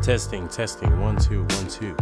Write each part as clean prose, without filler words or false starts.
Testing, testing, 1 2 1 2.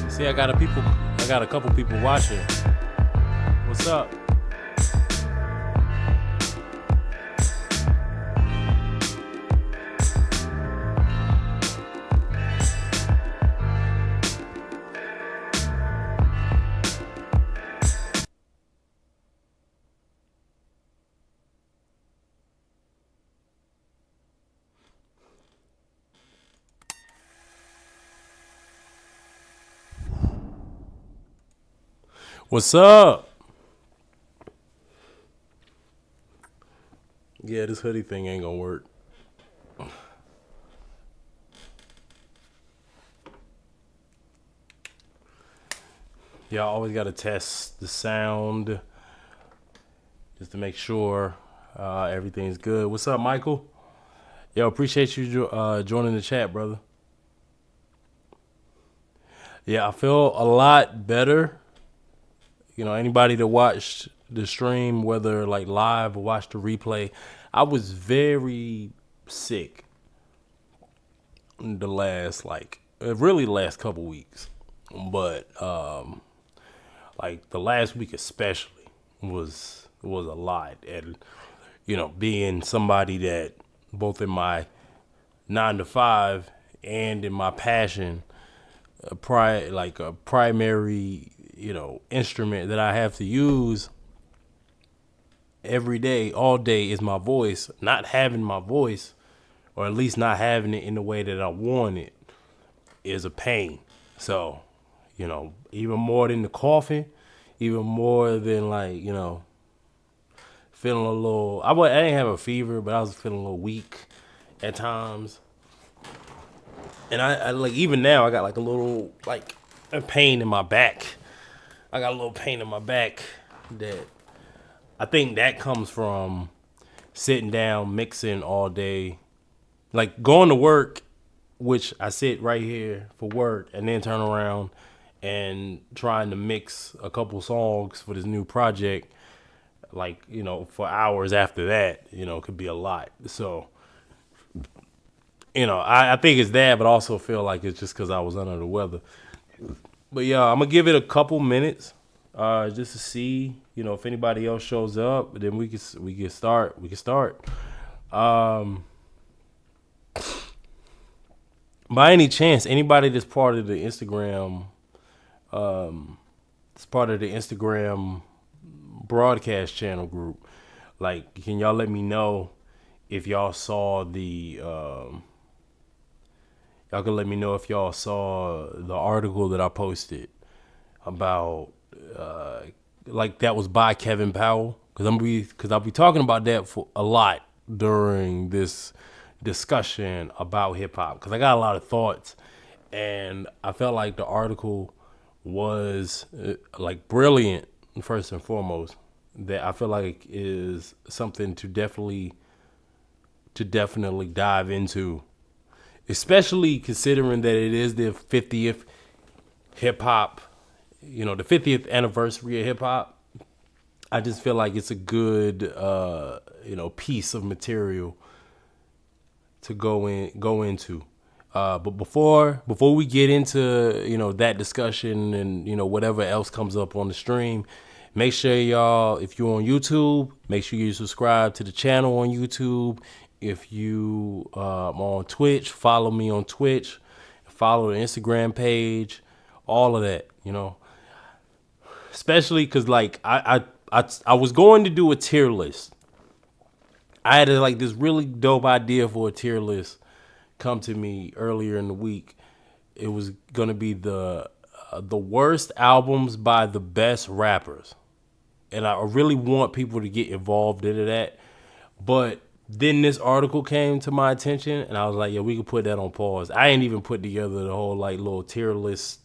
See, I got a couple people watching. What's up? What's up? Yeah, this hoodie thing ain't gonna work. Y'all always gotta test the sound just to make sure everything's good. What's up, Michael? Yo, appreciate you joining the chat, brother. Yeah, I feel a lot better. You know, anybody that watched the stream, whether like live or watched the replay, I was very sick the last really the last couple weeks. But like the last week especially was a lot. And you know, being somebody that both in my 9 to 5 and in my passion, a primary, you know, instrument that I have to use every day, all day, is my voice. Not having my voice, or at least not having it in the way that I want it, is a pain. So, you know, even more than the coughing, even more than like, you know, feeling a little, I didn't have a fever, but I was feeling a little weak at times. And I like, even now I got like a little, like a pain in my back. I got a little pain in my back that I think that comes from sitting down, mixing all day, like going to work, which I sit right here for work, and then turn around and trying to mix a couple songs for this new project, like, you know, for hours after that, you know, could be a lot. So, you know, I think it's that, but also feel like it's just because I was under the weather. But yeah, I'm gonna give it a couple minutes, just to see, you know, if anybody else shows up. Then we can start. We can start. By any chance, anybody that's part of the Instagram, broadcast channel group, like, can y'all let me know if y'all saw the? Y'all can let me know if y'all saw the article that I posted about, like, that was by Kevin Powell, because I'll be talking about that for a lot during this discussion about hip hop, because I got a lot of thoughts, and I felt like the article was like brilliant. First and foremost, that I feel like is something to definitely dive into. Especially considering that it is the 50th hip hop, you know, the 50th anniversary of hip hop. I just feel like it's a good, you know, piece of material to go into. But before we get into, you know, that discussion and, you know, whatever else comes up on the stream, make sure y'all, if you're on YouTube, make sure you subscribe to the channel on YouTube. If you on Twitch, follow me on Twitch, follow the Instagram page, all of that, you know. Especially because, like, I was going to do a tier list. I had like this really dope idea for a tier list come to me earlier in the week. It was gonna be the worst albums by the best rappers. and I really want people to get involved into that. But then this article came to my attention, and I was like, yeah, we can put that on pause. I ain't even put together the whole like little tier list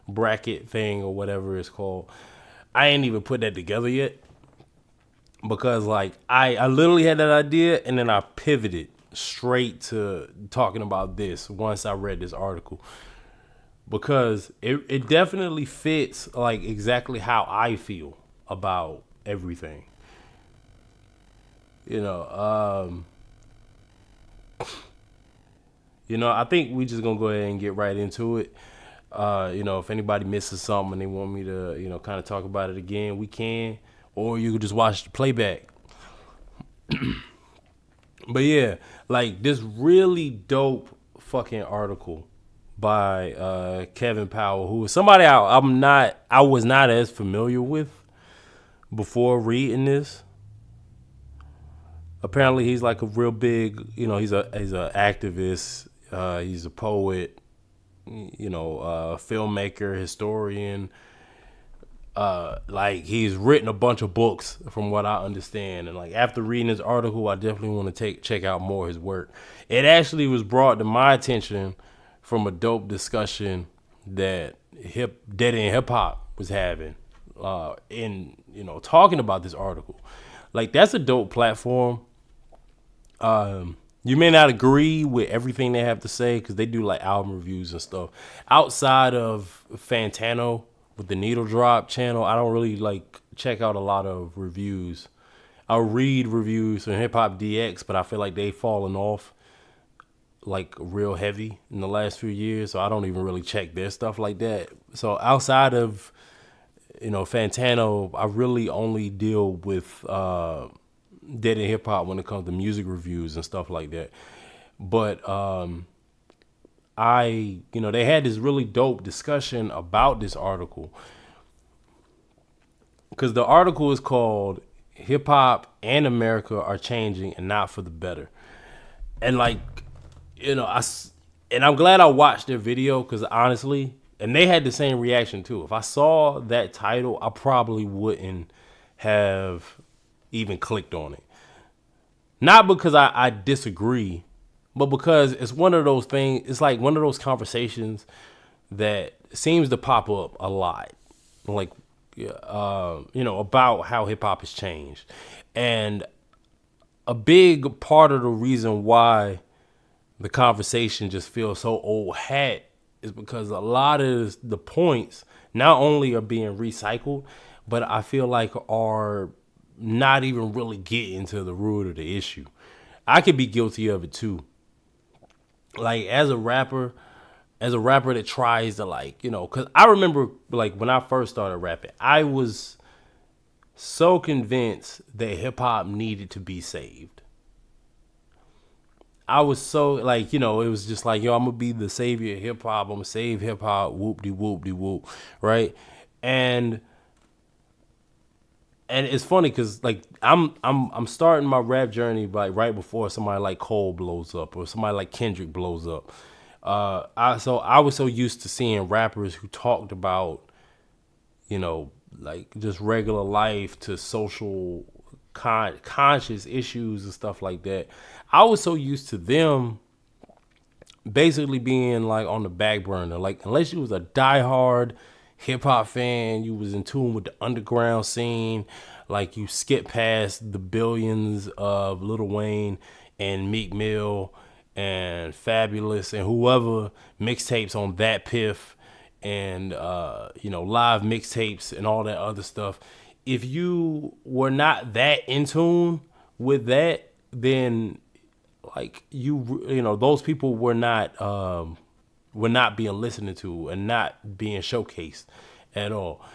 bracket thing or whatever it's called. I ain't even put that together yet because like I literally had that idea, and then I pivoted straight to talking about this once I read this article, because it definitely fits like exactly how I feel about everything. You know, I think we just gonna go ahead and get right into it. If anybody misses something and they want me to, kind of talk about it again, we can, or you could just watch the playback. But yeah, like this really dope fucking article by Kevin Powell, who is somebody I was not as familiar with before reading this. Apparently, he's like a real big, he's a activist, he's a poet, filmmaker, historian. Like he's written a bunch of books from what I understand, and like after reading this article, I definitely want to check out more of his work. It actually was brought to my attention from a dope discussion that Dead End Hip Hop was having, in talking about this article. Like that's a dope platform. You may not agree with everything they have to say because they do like album reviews and stuff. Outside of Fantano with the Needle Drop channel, I don't really like check out a lot of reviews. I'll read reviews from Hip Hop DX, but I feel like they've fallen off like real heavy in the last few years, so I don't even really check their stuff like that. So outside of Fantano, I really only deal with Dead End Hip Hop when it comes to music reviews and stuff like that. But they had this really dope discussion about this article, because the article is called "Hip Hop and America Are Changing and Not for the Better," and like I'm glad I watched their video, because honestly, and they had the same reaction too. If I saw that title, I probably wouldn't have even clicked on it. Not because I disagree, but because it's one of those things. It's like one of those conversations that seems to pop up a lot, like about how hip hop has changed, and a big part of the reason why the conversation just feels so old hat is because a lot of the points not only are being recycled, but I feel like are not even really getting to the root of the issue. I could be guilty of it too. Like as a rapper that tries to because I remember like when I first started rapping, I was so convinced that hip hop needed to be saved. I was so it was just like, I'm gonna be the savior of hip hop. I'm gonna save hip hop. Whoop de whoop de whoop, right? And it's funny because like I'm starting my rap journey like right before somebody like Cole blows up or somebody like Kendrick blows up. I was so used to seeing rappers who talked about like just regular life to social conscious issues and stuff like that. I was so used to them basically being like on the back burner. Like unless you was a diehard hip hop fan, you was in tune with the underground scene, like you skip past the billions of Lil Wayne and Meek Mill and Fabulous and whoever mixtapes on that Piff and live mixtapes and all that other stuff. If you were not that in tune with that, then like those people were not being listened to and not being showcased at all.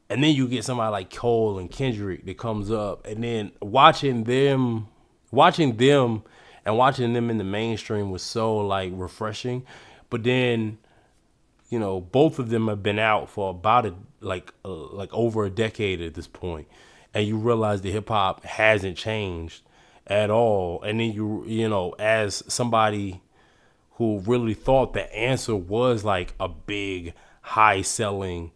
And then you get somebody like Cole and Kendrick that comes up, and then watching them and watching them in the mainstream was so like refreshing. But then both of them have been out for about like over a decade at this point, and you realize that hip hop hasn't changed at all. And then as somebody who really thought the answer was like a big high selling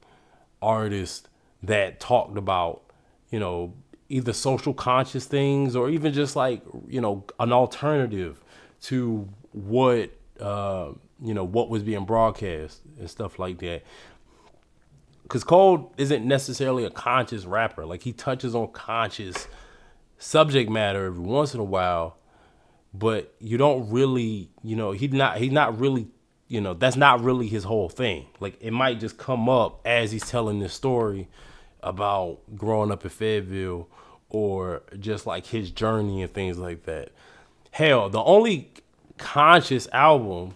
artist that talked about you know, either social conscious things or even just like, an alternative to what, what was being broadcast and stuff like that. Because Cole isn't necessarily a conscious rapper. Like, he touches on conscious subject matter every once in a while, but you don't really, he's not really, that's not really his whole thing. Like, it might just come up as he's telling this story about growing up in Fayetteville, or just like his journey and things like that. Hell, the only conscious album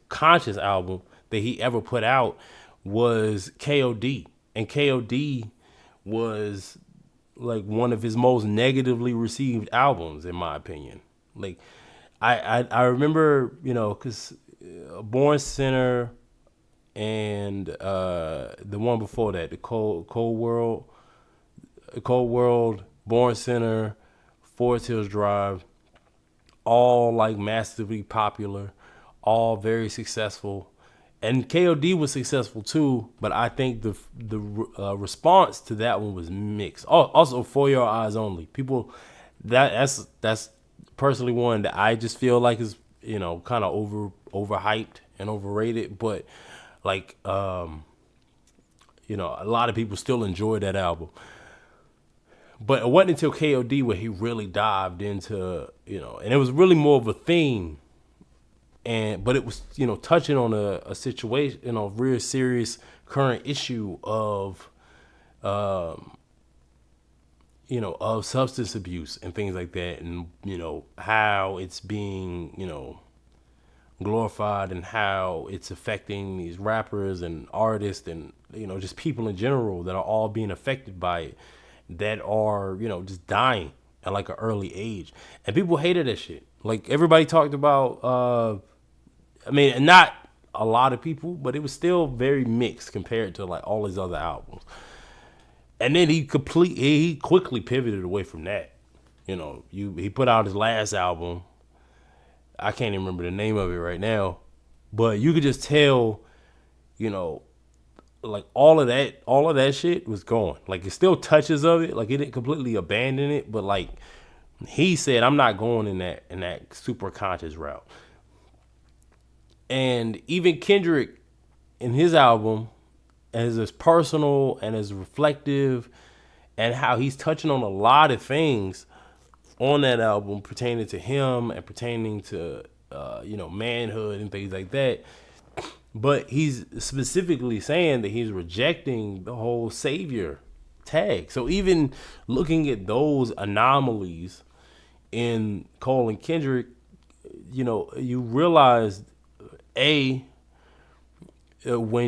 conscious album that he ever put out was KOD. And KOD was like one of his most negatively received albums, in my opinion. Like, I remember, because Born Center and the one before that, the Cold World, Born Center, Forest Hills Drive, all like massively popular, all very successful. And KOD was successful too, but I think the response to that one was mixed. Oh, also, For Your Eyes Only, people, that's personally one that I just feel like is, kind of overhyped and overrated. But like, a lot of people still enjoy that album. But it wasn't until KOD where he really dived into, and it was really more of a theme. But it was, touching on a situation, a real serious current issue of, of substance abuse and things like that. And, how it's being, glorified, and how it's affecting these rappers and artists and, just people in general that are all being affected by it, that are, just dying at like an early age. And people hated that shit. Like, everybody talked about, not a lot of people, but it was still very mixed compared to like all his other albums. And then he quickly pivoted away from that. He put out his last album. I can't even remember the name of it right now, but you could just tell, like all of that shit was gone. Like, it still touches of it. Like, it didn't completely abandon it, but like he said, I'm not going in that super conscious route. And even Kendrick, in his album, as personal and as reflective, and how he's touching on a lot of things on that album pertaining to him and pertaining to manhood and things like that. But he's specifically saying that he's rejecting the whole savior tag. So even looking at those anomalies in Cole and Kendrick, you realize, when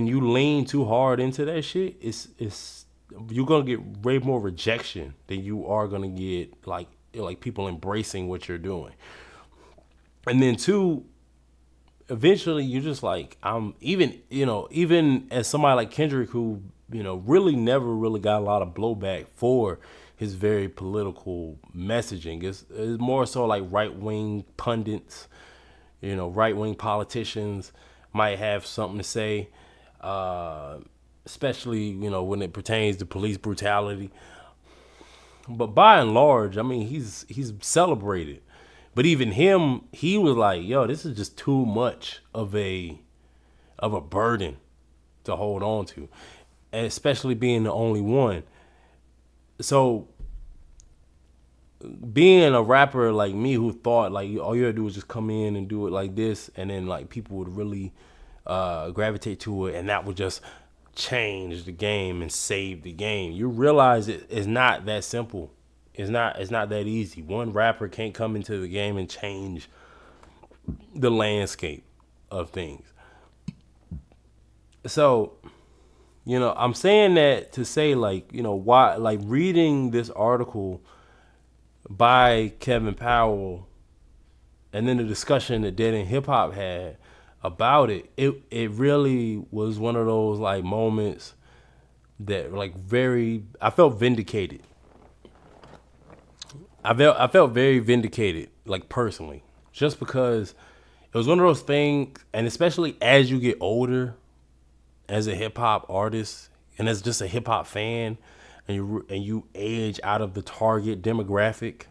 you lean too hard into that shit, it's you're gonna get way more rejection than you are gonna get like people embracing what you're doing. And then two, eventually you're just like, I'm even as somebody like Kendrick, who really never really got a lot of blowback for his very political messaging. It's more so like right-wing pundits, right-wing politicians might have something to say, especially when it pertains to police brutality. But by and large, he's celebrated. But even him, he was like, yo, this is just too much of a burden to hold on to, and especially being the only one. So being a rapper like me, who thought like all you had to do was just come in and do it like this, and then like people would really gravitate to it, and that would just change the game and save the game. You realize it's not that simple. It's not that easy. One rapper can't come into the game and change the landscape of things. So, I'm saying that to say, like, why, like, reading this article by Kevin Powell and then the discussion that Dead End Hip Hop had about it, it really was one of those like moments that like I felt vindicated. I felt very vindicated, like personally, just because it was one of those things, and especially as you get older, as a hip hop artist and as just a hip hop fan, and you age out of the target demographic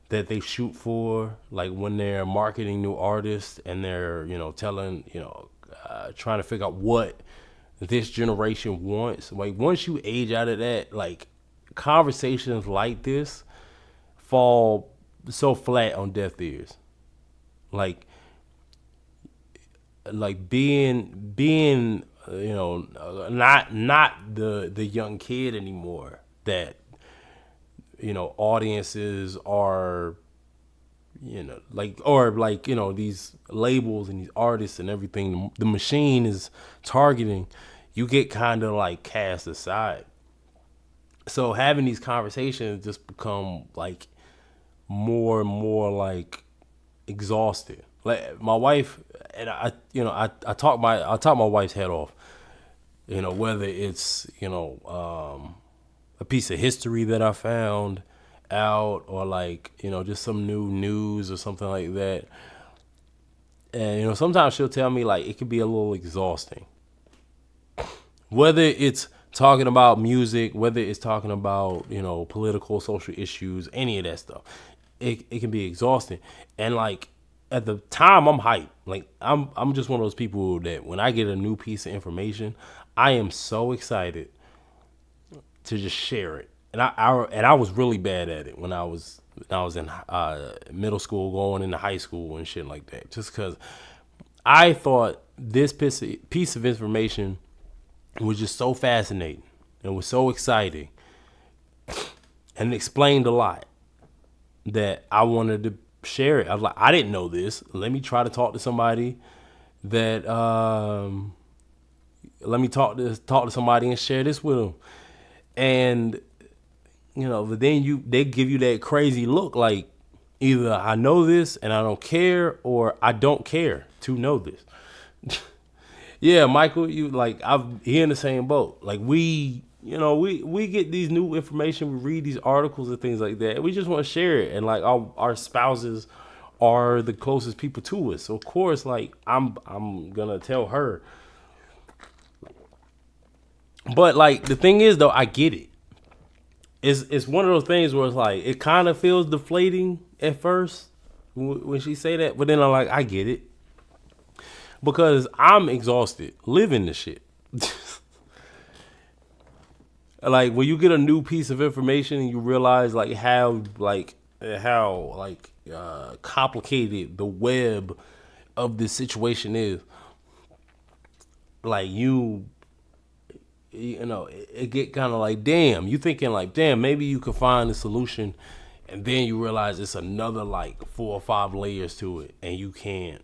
that they shoot for, like when they're marketing new artists and they're telling trying to figure out what this generation wants. Like once you age out of that, like conversations like this fall so flat on deaf ears. Like being not the young kid anymore that audiences are these labels and these artists and everything the machine is targeting. You get kind of like cast aside. So having these conversations just become like more and more like exhausted. Like my wife and I talk my wife's head off. Whether it's a piece of history that I found out, or like just some new news or something like that. And sometimes she'll tell me like it could be a little exhausting. Whether it's talking about music, whether it's talking about political, social issues, any of that stuff, it can be exhausting. And like at the time, I'm hyped. Like I'm just one of those people that when I get a new piece of information, I am so excited to just share it. And I was really bad at it when I was in middle school, going into high school and shit like that. Just because I thought this piece of information was just so fascinating and was so exciting and explained a lot that I wanted to share it. I was like, I didn't know this. Let me try to talk to somebody that let me talk to somebody and share this with them. And but then they give you that crazy look like either I know this and I don't care, or I don't care to know this. Yeah, Michael, you like I'm here in the same boat. Like we get these new information, we read these articles and things like that, and we just want to share it. And like our spouses are the closest people to us, so of course, like I'm gonna tell her. But like the thing is though, I get it. It's one of those things where it's like it kind of feels deflating at first when she say that, but then I'm like, I get it. Because I'm exhausted living this shit. Like when you get a new piece of information and you realize like how complicated the web of this situation is. Like it get kind of like, damn, you thinking like, damn, maybe you could find a solution, and then you realize it's another like 4 or 5 layers to it, and you can't.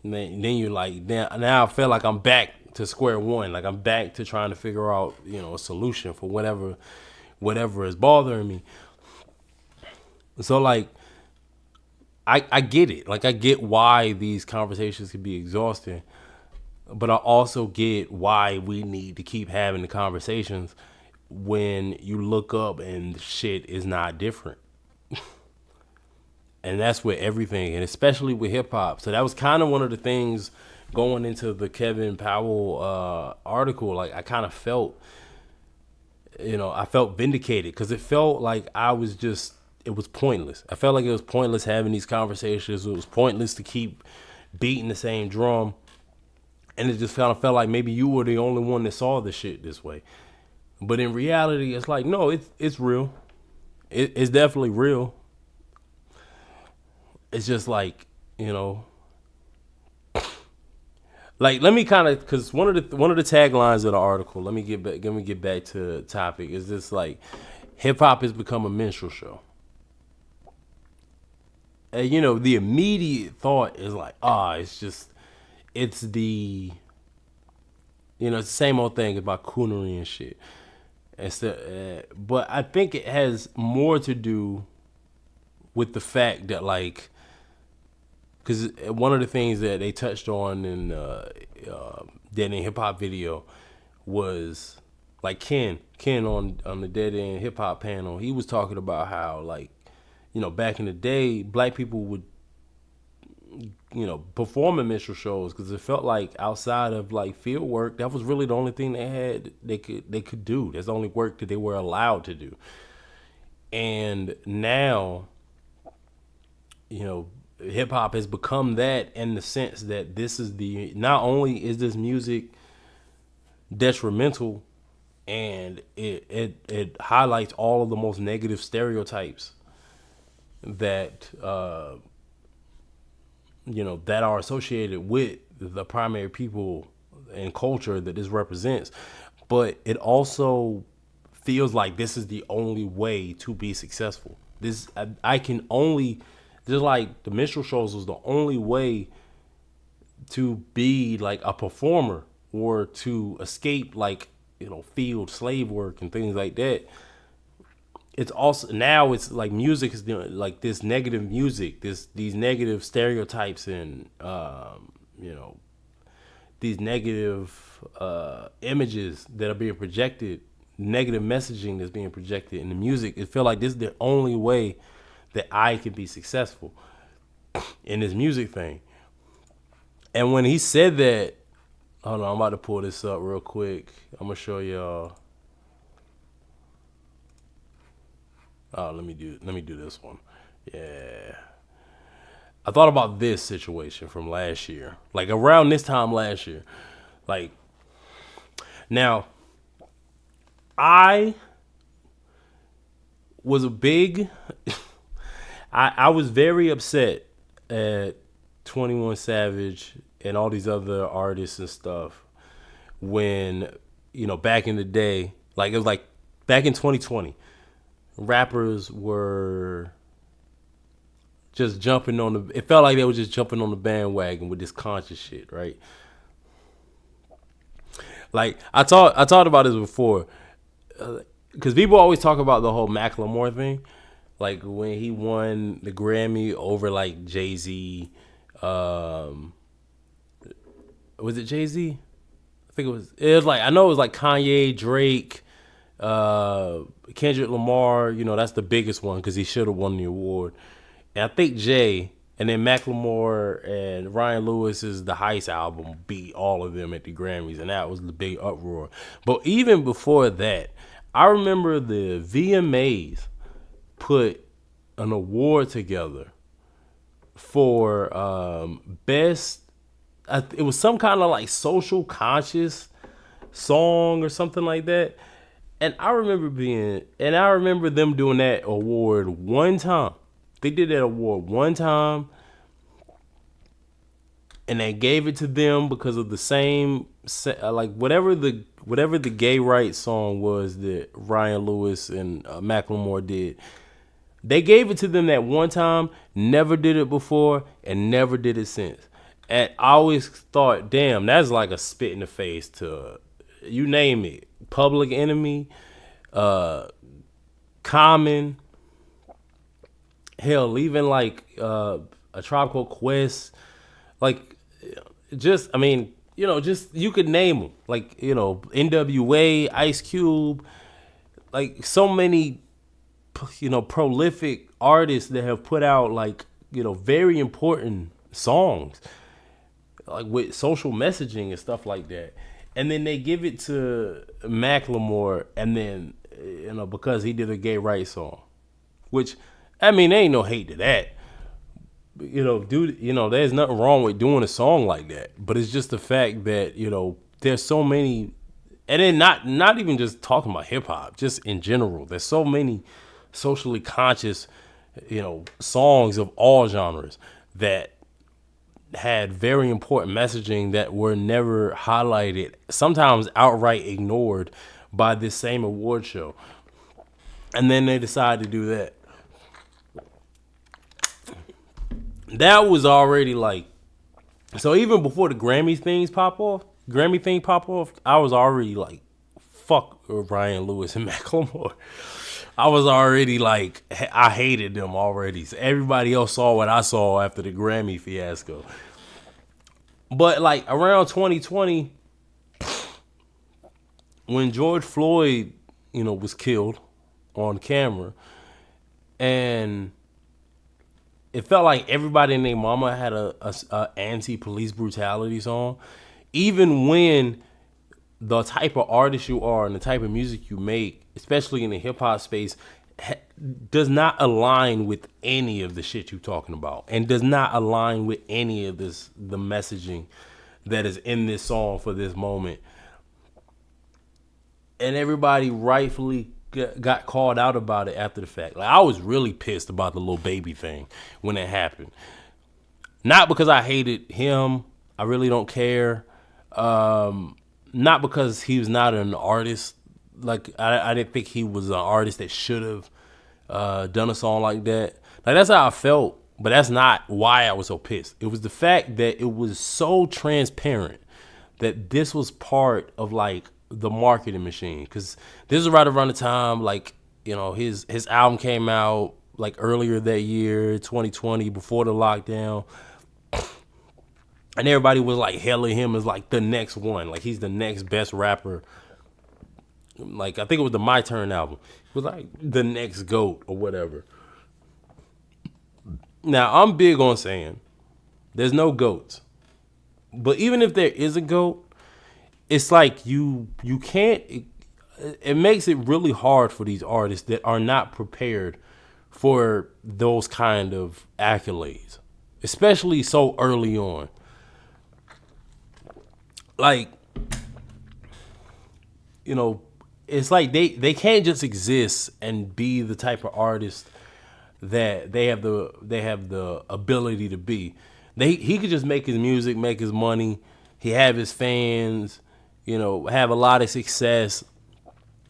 And then you're like, now I feel like I'm back to square one. Like I'm back to trying to figure out, a solution for whatever is bothering me. So like, I get it. Like I get why these conversations can be exhausting, but I also get why we need to keep having the conversations when you look up and shit is not different. And that's with everything, and especially with hip hop. So that was kind of one of the things going into the Kevin Powell article. Like I kind of felt, I felt vindicated because it felt like it was pointless. I felt like it was pointless having these conversations. It was pointless to keep beating the same drum. And it just kind of felt like maybe you were the only one that saw the shit this way. But in reality, it's like, no, it's real. It's definitely real. It's just like, like let me kind of, because one of the taglines of the article, let me get back to the topic, is this like hip hop has become a minstrel show. And the immediate thought is like, it's the it's the same old thing about coonery and shit. But I think it has more to do with the fact that like, because one of the things that they touched on in Dead End Hip Hop video was like Ken on the Dead End Hip Hop panel. He was talking about how like, back in the day, black people would performing minstrel shows because it felt like outside of like field work, that was really the only thing they could do. That's the only work that they were allowed to do. And now, hip hop has become that in the sense that this is the not only is this music detrimental and it highlights all of the most negative stereotypes that that are associated with the primary people and culture that this represents, but it also feels like this is the only way to be successful. I can only, just like the minstrel shows was the only way to be like a performer or to escape like field slave work and things like that. It's also now it's like music is doing like this negative music, these negative stereotypes and these negative images that are being projected, negative messaging that's being projected in the music. It feel like this is the only way that I can be successful in this music thing. And when he said that, hold on, I'm about to pull this up real quick. I'm gonna show y'all. Oh, let me do this one. Yeah. I thought about this situation from last year. Like around this time last year. Like now I was a big I was very upset at 21 Savage and all these other artists and stuff when, back in the day, like it was like back in 2020, rappers were just jumping on it felt like they were just jumping on the bandwagon with this conscious shit, right? Like I talked about this before, because people always talk about the whole Macklemore thing, like when he won the Grammy over like Jay-Z. Was it Jay-Z? I think it was like, I know it was like Kanye, Drake, Kendrick Lamar. That's the biggest one because he should have won the award. And I think Jay, and then Macklemore and Ryan Lewis's The Heist album beat all of them at the Grammys, and that was the big uproar. But even before that, I remember the VMAs put an award together for best. It was some kind of like social conscious song or something like that. And I remember them doing that award one time. They did that award one time, and they gave it to them because of the same, like whatever the gay rights song was that Ryan Lewis and Macklemore did. They gave it to them that one time, never did it before, and never did it since. And I always thought, damn, that's like a spit in the face to, you name it, Public Enemy, Common, hell, even like A Tribe Called Quest, like just, I mean, just you could name them, like NWA, Ice Cube, like so many, prolific artists that have put out like very important songs, like with social messaging and stuff like that. And then they give it to Macklemore, and then because he did a gay rights song, which, I mean, there ain't no hate to that. Dude, there's nothing wrong with doing a song like that. But it's just the fact that, there's so many, and then not even just talking about hip hop, just in general, there's so many socially conscious, songs of all genres that had very important messaging that were never highlighted, sometimes outright ignored by this same award show. And then they decided to do that. That was already like, so even before the Grammy thing pop off, I was already like, fuck Ryan Lewis and Macklemore. I was already like, I hated them already. So everybody else saw what I saw after the Grammy fiasco. But like around 2020, when George Floyd, was killed on camera, and it felt like everybody and their mama had a anti-police brutality song, even when the type of artist you are and the type of music you make, especially in the hip hop space, does not align with any of the shit you're talking about, and does not align with any of the messaging that is in this song for this moment. And everybody rightfully got called out about it after the fact. Like, I was really pissed about the Lil Baby thing when it happened. Not because I hated him. I really don't care. Not because he was not an artist. Like, I didn't think he was an artist that should have done a song like that. Like, that's how I felt. But that's not why I was so pissed. It was the fact that it was so transparent that this was part of, like, the marketing machine. Because this is right around the time, like, you know, his album came out, like, earlier that year, 2020, before the lockdown. And everybody was, like, hailing him as, like, the next one. Like, he's the next best rapper. Like, I think it was the My Turn album. It was, like, the next GOAT or whatever. Now, I'm big on saying there's no GOATs. But even if there is a GOAT, it's like you can't, it makes it really hard for these artists that are not prepared for those kind of accolades, especially so early on. Like, you know, it's like they can't just exist and be the type of artist that they have the ability to be. He could just make his music, make his money, he have his fans, you know, have a lot of success.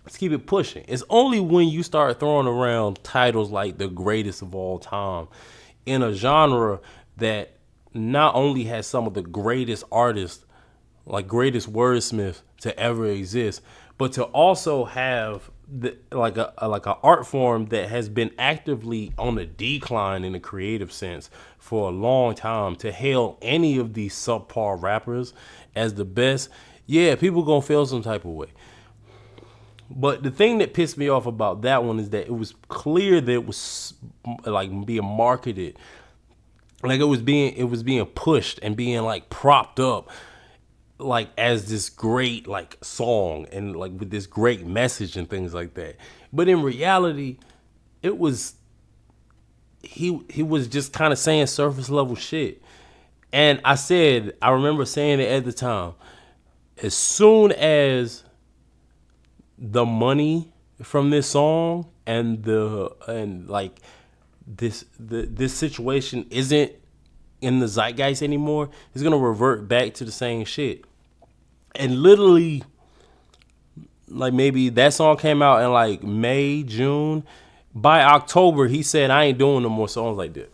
Let's keep it pushing. It's only when you start throwing around titles like the greatest of all time in a genre that not only has some of the greatest artists, like greatest wordsmiths to ever exist, but to also have like a art form that has been actively on a decline in the creative sense for a long time. To hail any of these subpar rappers as the best, yeah, people gonna feel some type of way. But the thing that pissed me off about that one is that it was clear that it was like being marketed, like it was being pushed and being like propped up like as this great like song and like with this great message and things like that. But in reality, it was he was just kind of saying surface level shit. And I remember saying it at the time, as soon as the money from this song and this situation isn't in the zeitgeist anymore, it's gonna revert back to the same shit. And literally, like, maybe that song came out in like May, June. By October, he said, I ain't doing no more songs like that.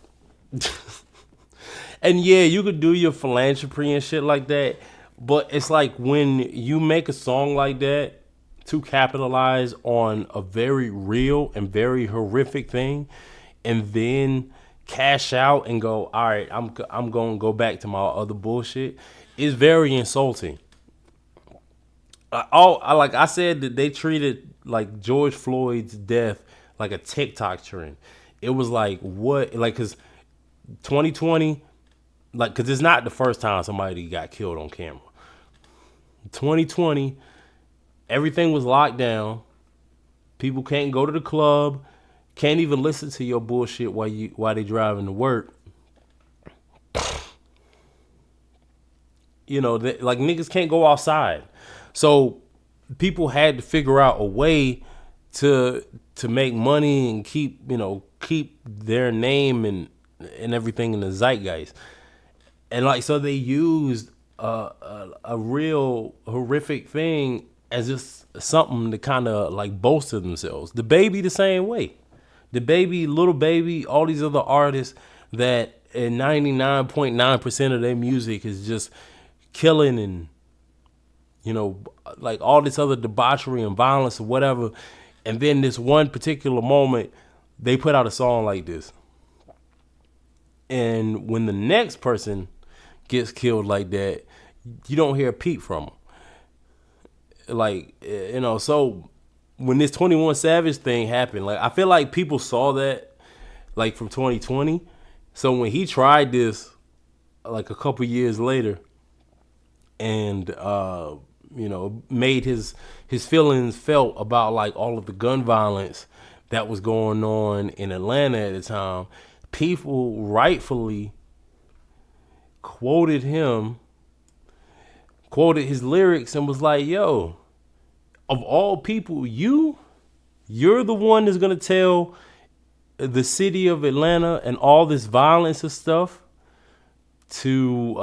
And yeah, you could do your philanthropy and shit like that, but it's like when you make a song like that to capitalize on a very real and very horrific thing, and then cash out and go, all right, I'm going to go back to my other bullshit, is very insulting. Like I said, that they treated like George Floyd's death like a TikTok trend. It was like, what, like, because 2020, like, because it's not the first time somebody got killed on camera. 2020, everything was locked down. People can't go to the club, can't even listen to your bullshit while they driving to work. You know, like, niggas can't go outside. So people had to figure out a way to make money and keep their name and everything in the zeitgeist. And like, so they used a real horrific thing as just something to kind of like bolster themselves. The Baby the same way. The Baby, Lil Baby, all these other artists that in 99.9% of their music is just killing and, you know, like all this other debauchery and violence or whatever. And then this one particular moment, they put out a song like this. And when the next person gets killed like that, you don't hear a peep from them. Like, you know, so when this 21 Savage thing happened, like, I feel like people saw that, like, from 2020. So when he tried this like a couple years later and made his feelings felt about like all of the gun violence that was going on in Atlanta at the time, people rightfully quoted his lyrics and was like, yo, of all people, you're the one that's gonna tell the city of Atlanta and all this violence and stuff to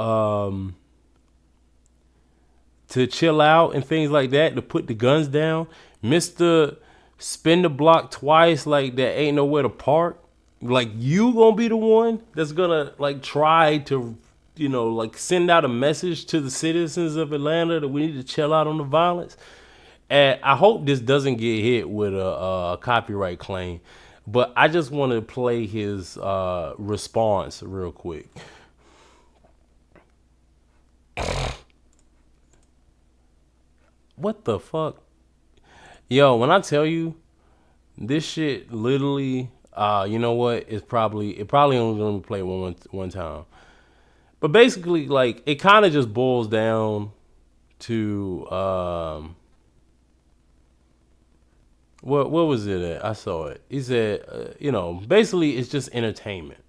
chill out and things like that, to put the guns down. Mr. Spin the block twice, like that ain't nowhere to park. Like, you gonna be the one that's gonna like try to, like send out a message to the citizens of Atlanta that we need to chill out on the violence. And I hope this doesn't get hit with a copyright claim, but I just want to play his response real quick. What the fuck? Yo, when I tell you this shit literally, you know what? It probably only gonna be played one time. But basically, like, it kind of just boils down to what was it at? I saw it. He said, basically it's just entertainment,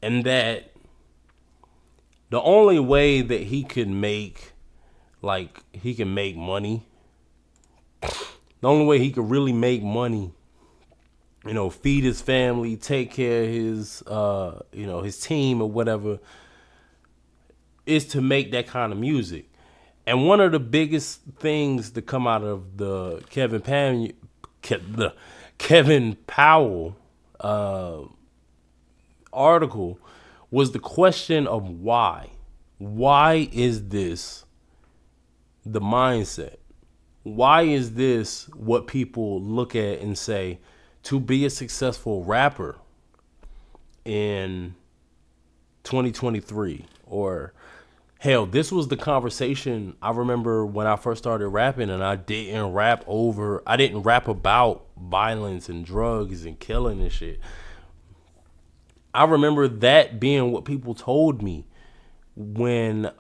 and that the only way that he can make money, the only way he could really make money, feed his family, take care of his team or whatever, is to make that kind of music. And one of the biggest things to come out of the Kevin Powell article was the question of why. Why is this the mindset? Why is this what people look at and say, to be a successful rapper in 2023? Or hell, this was the conversation I remember when I first started rapping, and I didn't rap about violence and drugs and killing and shit. I remember that being what people told me when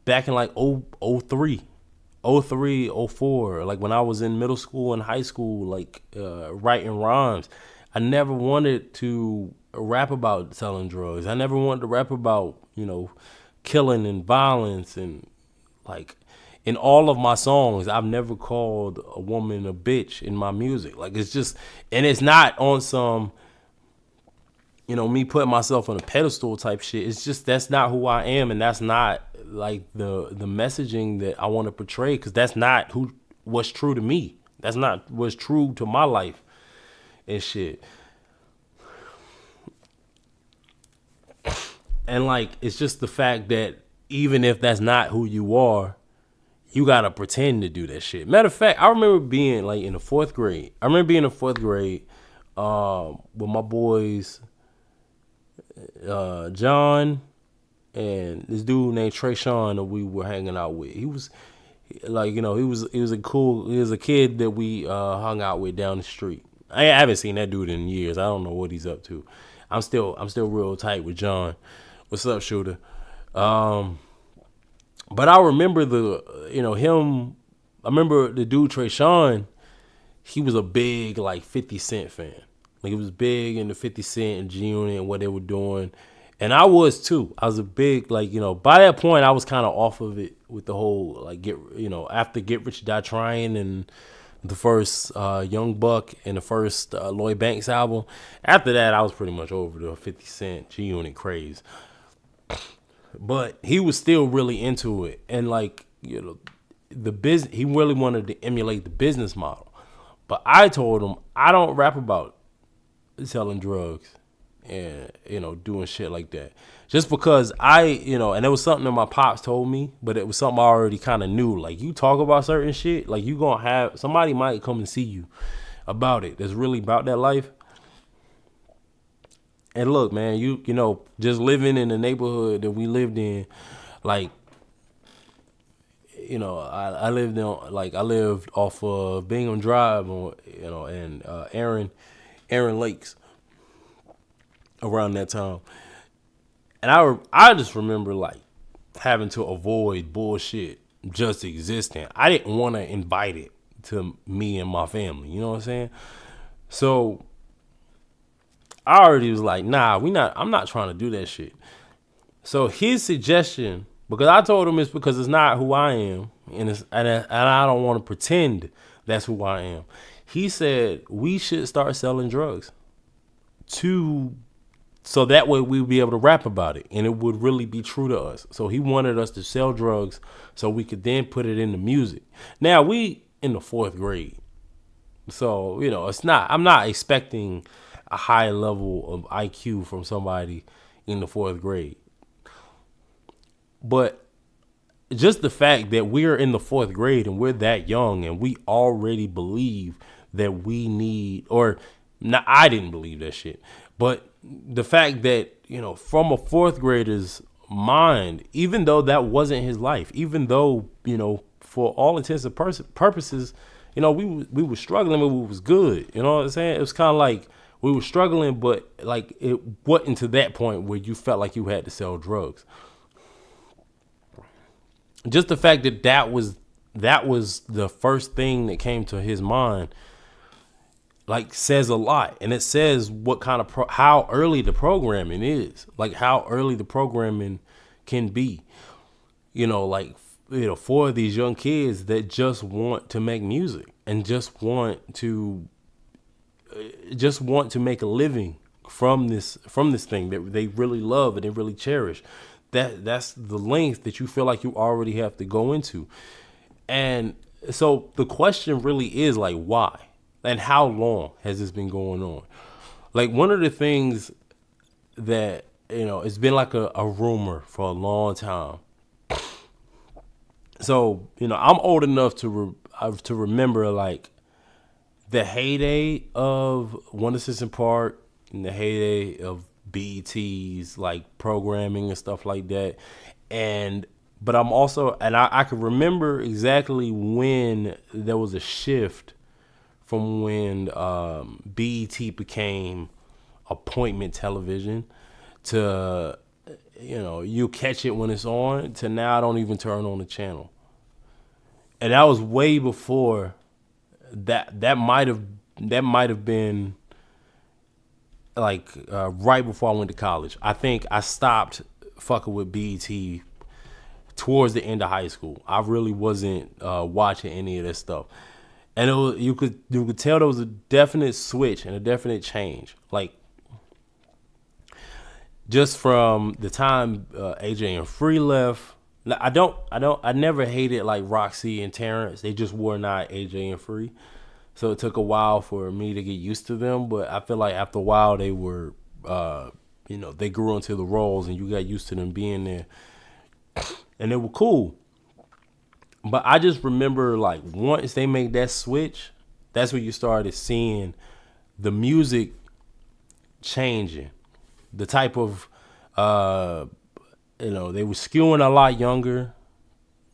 back in like 03, 04, like when I was in middle school and high school, like writing rhymes. I never wanted to rap about selling drugs. I never wanted to rap about, killing and violence. And like in all of my songs, I've never called a woman a bitch in my music. Like, it's just, and it's not on some, me putting myself on a pedestal type shit. It's just, that's not who I am, and that's not like the messaging that I want to portray, because that's not what's true to me. That's not what's true to my life and shit. And like, it's just the fact that even if that's not who you are, you gotta pretend to do that shit. Matter of fact, I remember being like in the fourth grade. With my boys, John and this dude named Trey Sean that we were hanging out with. He was like, he was a kid that we hung out with down the street. I haven't seen that dude in years. I don't know what he's up to. I'm still real tight with John. What's up, shooter? But I remember him. I remember the dude Trey Sean. He was a big like 50 Cent fan. Like, he was big into 50 Cent and G Unit and what they were doing, and I was too. I was a big, like, by that point I was kind of off of it with the whole like after Get Rich or Die Trying and the first Young Buck and the first Lloyd Banks album. After that, I was pretty much over the 50 Cent G Unit craze. But he was still really into it, and like, the business. He really wanted to emulate the business model. But I told him I don't rap about selling drugs and doing shit like that, just because and it was something that my pops told me, but it was something I already kind of knew. Like, you talk about certain shit, like, you gonna have somebody might come and see you about it that's really about that life. And look, man, you just living in the neighborhood that we lived in, like, I lived off of Bingham Drive, and Aaron Lakes. around that time. And I just remember like having to avoid bullshit just existing. I didn't want to invite it to me and my family. You know what I'm saying? So I already was like, nah, I'm not trying to do that shit. So his suggestion, because I told him it's because it's not who I am, and I don't want to pretend that's who I am. He said we should start selling drugs to so that way we'd be able to rap about it and it would really be true to us. So he wanted us to sell drugs so we could then put it into music. Now we in the fourth grade. So, I'm not expecting a high level of IQ from somebody in the fourth grade. But just the fact that we're in the fourth grade and we're that young and we already believe that we need, or not, I didn't believe that shit, but the fact that, from a fourth grader's mind, even though that wasn't his life, even though, for all intents and purposes, we were struggling, but we was good. You know what I'm saying? It was kind of like we were struggling, but like it wasn't to that point where you felt like you had to sell drugs. Just the fact that that was the first thing that came to his mind, like, says a lot. And it says what kind of how early the programming is, like how early the programming can be, for these young kids that just want to make music and just want to make a living from this thing that they really love and they really cherish. That's the length that you feel like you already have to go into. And so the question really is like, why? And how long has this been going on? Like, one of the things that, it's been like a rumor for a long time. So, I'm old enough to remember like the heyday of Wonder Citizen Park and the heyday of BET's like programming and stuff like that. But I'm also, and I can remember exactly when there was a shift from when BET became appointment television to, you catch it when it's on, to now I don't even turn on the channel. And that was way before that might have been like right before I went to college. I think I stopped fucking with BET towards the end of high school. I really wasn't watching any of this stuff. And you could tell there was a definite switch and a definite change. Like, just from the time AJ and Free left. I never hated like Roxy and Terrence. They just were not AJ and Free. So it took a while for me to get used to them. But I feel like after a while they were, they grew into the roles and you got used to them being there. And they were cool. But I just remember like once they made that switch, that's when you started seeing the music changing. The type of, they were skewing a lot younger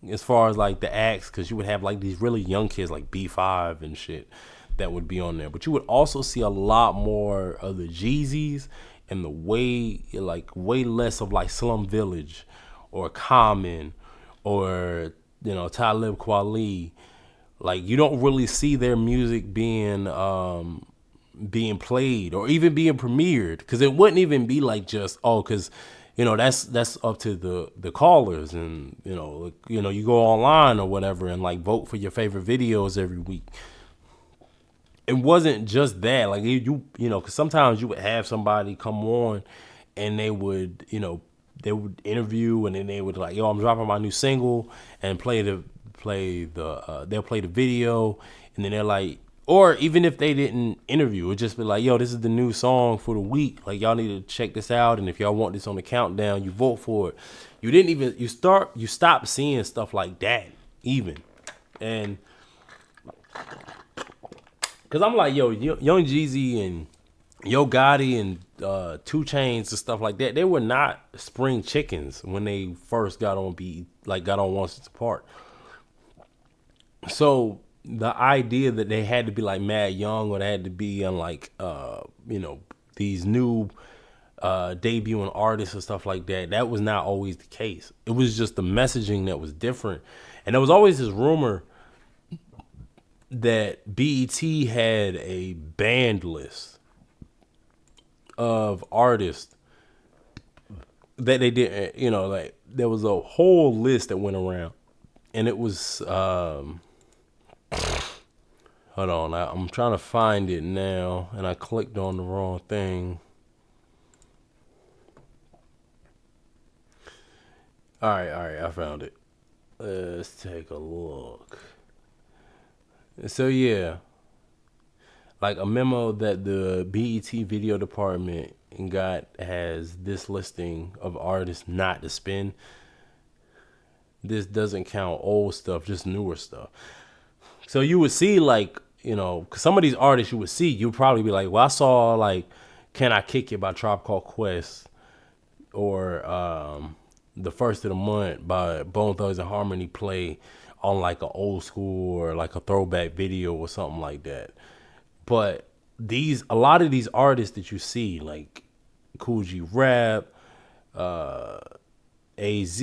as far as like the acts, because you would have like these really young kids like B5 and shit that would be on there. But you would also see a lot more of the Jeezys and the way less of like Slum Village or Common or, Talib Kweli. Like, you don't really see their music being played or even being premiered, because it wouldn't even be like just because that's up to the callers, and you go online or whatever and like vote for your favorite videos every week. It wasn't just that, like because sometimes you would have somebody come on and they would interview, and then they would like, yo, I'm dropping my new single, and they'll play the video, and then they're like, or even if they didn't interview, it'd just be like, yo, this is the new song for the week. Like, y'all need to check this out. And if y'all want this on the countdown, you vote for it. You stop seeing stuff like that even. And because I'm like, yo, Young Jeezy and Yo Gotti and 2 Chainz and stuff like that, they were not spring chickens when they first got on Wonder Citizen Park. So the idea that they had to be like mad young, or they had to be on like these new debuting artists and stuff like that. That was not always the case. It was just the messaging that was different. And there was always this rumor that BET had a banned list of artists that they didn't, like there was a whole list that went around. And it was, hold on, I'm trying to find it now, and I clicked on the wrong thing. All right, I found it. Let's take a look. So yeah, like a memo that the BET video department got has this listing of artists not to spin. This doesn't count old stuff, just newer stuff. So you would see like, 'cause some of these artists you would see, you'd probably be like, well, I saw like Can I Kick It by Tribe Called Quest, or The First of the Month by Bone Thugs and Harmony play on like an old school or like a throwback video or something like that. But a lot of these artists that you see, like Kool G Rap, AZ,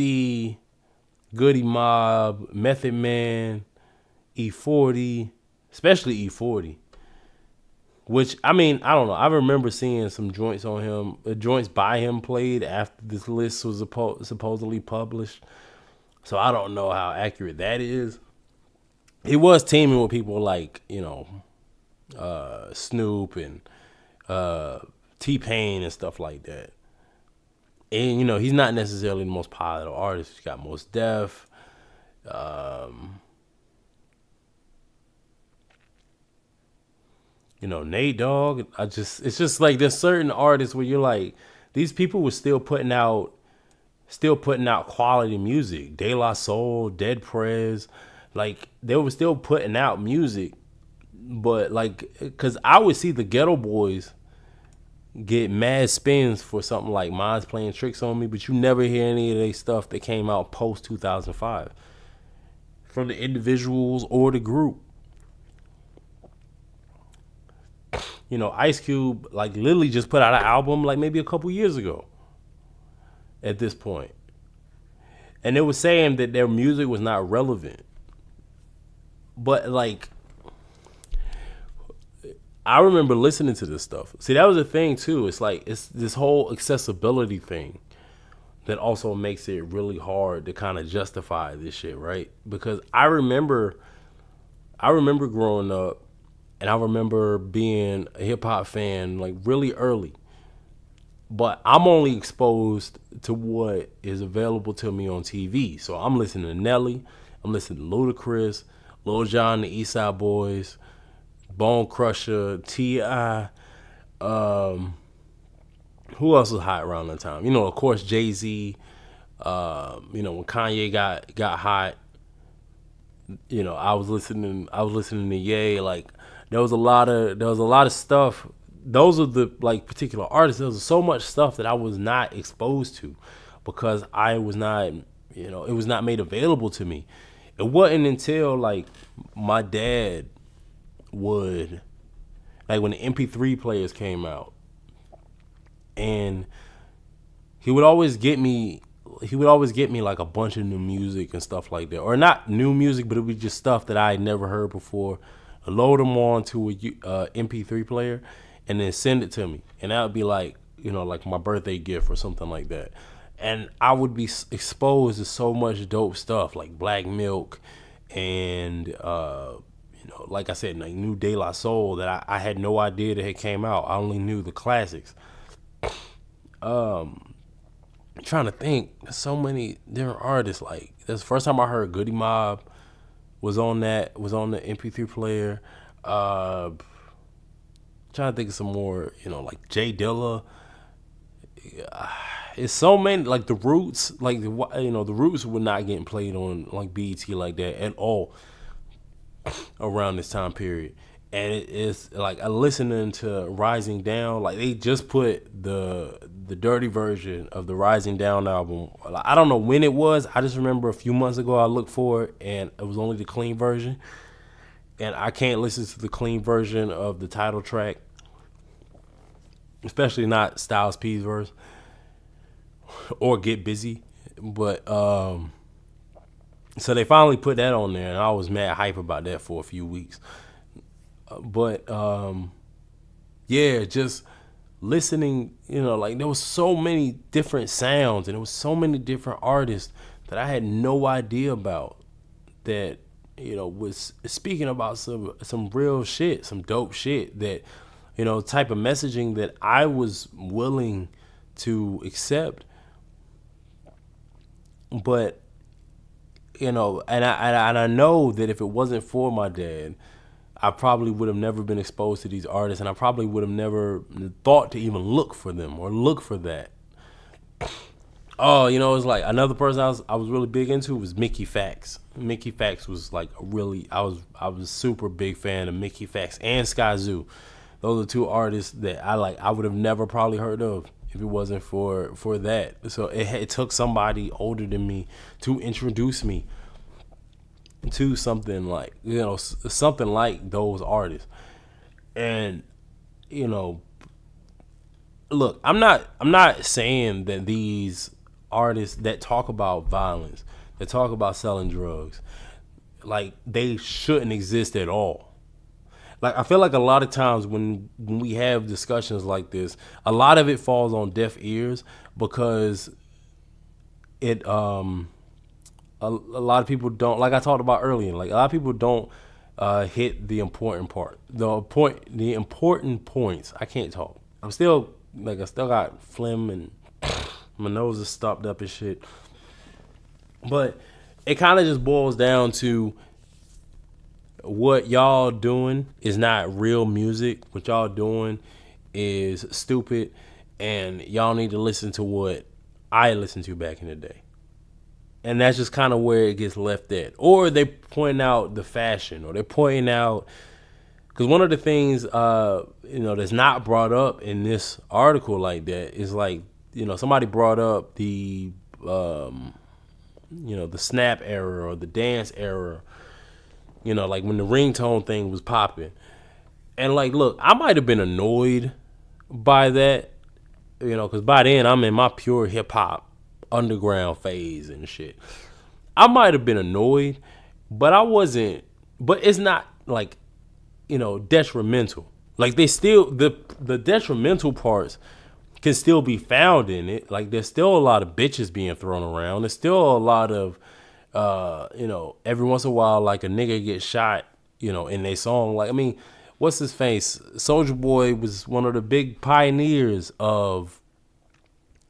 Goody Mob, Method Man, E40, especially E40. Which, I mean, I don't know. I remember seeing some joints on him, joints by him played after this list was supposedly published. So I don't know how accurate that is. He was teaming with people like, Snoop and T-Pain and stuff like that. And, he's not necessarily the most popular artist. He's got Mos Def. Nate Dogg. It's just like there's certain artists where you're like, these people were still putting out quality music. De La Soul, Dead Prez, like they were still putting out music. But like, cause I would see the Ghetto Boys get mad spins for something like Mine's Playing Tricks on Me, but you never hear any of their stuff that came out post 2005 from the individuals or the group. Ice Cube, like, literally just put out an album like maybe a couple years ago at this point. And they were saying that their music was not relevant. But, like, I remember listening to this stuff. See, that was the thing, too. It's like, it's this whole accessibility thing that also makes it really hard to kind of justify this shit, right? Because I remember growing up, and I remember being a hip hop fan like really early. But I'm only exposed to what is available to me on TV. So I'm listening to Nelly, I'm listening to Ludacris, Lil Jon, the East Side Boys, Bone Crusher, T.I. Who else was hot around that time? Of course, Jay-Z. When Kanye got hot, I was listening to Ye. Like, there was a lot of stuff. Those are the like particular artists. There was so much stuff that I was not exposed to because I was not, it was not made available to me. It wasn't until like my dad would, like when the MP3 players came out, and he would always get me like a bunch of new music and stuff like that, or not new music, but it would be just stuff that I had never heard before. Load them onto a MP3 player, and then send it to me, and that would be like like my birthday gift or something like that. And I would be exposed to so much dope stuff like Black Milk, and like I said, like new De La Soul that I had no idea that it came out. I only knew the classics. I'm trying to think. There's so many different artists. Like, that's the first time I heard Goody Mob was on the MP3 player. Trying to think of some more, like Jay Dilla. It's so many, like the Roots, like the Roots were not getting played on like BET like that at all around this time period. And it's like I listening to Rising Down, like they just put the dirty version of the Rising Down album. I don't know when it was. I just remember a few months ago I looked for it and it was only the clean version. And I can't listen to the clean version of the title track especially not Styles P's verse or Get Busy. But so they finally put that on there, and I was mad hype about that for a few weeks. But yeah, just listening, like there was so many different sounds and there was so many different artists that I had no idea about that, was speaking about some real shit, some dope shit that, type of messaging that I was willing to accept. But, and I know that if it wasn't for my dad, I probably would have never been exposed to these artists, and I probably would have never thought to even look for them or look for that. Oh, it's like another person I was really big into was Mickey Fax. Mickey Fax was like I was a super big fan of Mickey Fax and Skyzoo. Those are two artists that I would have never probably heard of if it wasn't for that. So it took somebody older than me to introduce me to something like something like those artists. And look, I'm not saying that these artists that talk about violence, that talk about selling drugs, like they shouldn't exist at all. Like I feel like a lot of times when we have discussions like this, a lot of it falls on deaf ears because it a lot of people don't, like I talked about earlier, like a lot of people don't hit the important part, the important points. I can't talk. I still got phlegm and my nose is stopped up and shit. But it kind of just boils down to what y'all doing is not real music. What y'all doing is stupid, and y'all need to listen to what I listened to back in the day. And that's just kind of where it gets left at. Or they point out the fashion, or they're pointing out, because one of the things that's not brought up in this article like that is like, somebody brought up the the snap era or the dance era, like when the ringtone thing was popping. And like, look, I might have been annoyed by that, because by then I'm in my pure hip hop underground phase and shit. I might have been annoyed, but I wasn't. But it's not like, detrimental. Like they still, the detrimental parts can still be found in it. Like there's still a lot of bitches being thrown around. There's still a lot of, every once in a while, like a nigga gets shot, in their song. Like, I mean, what's his face? Soulja Boy was one of the big pioneers of,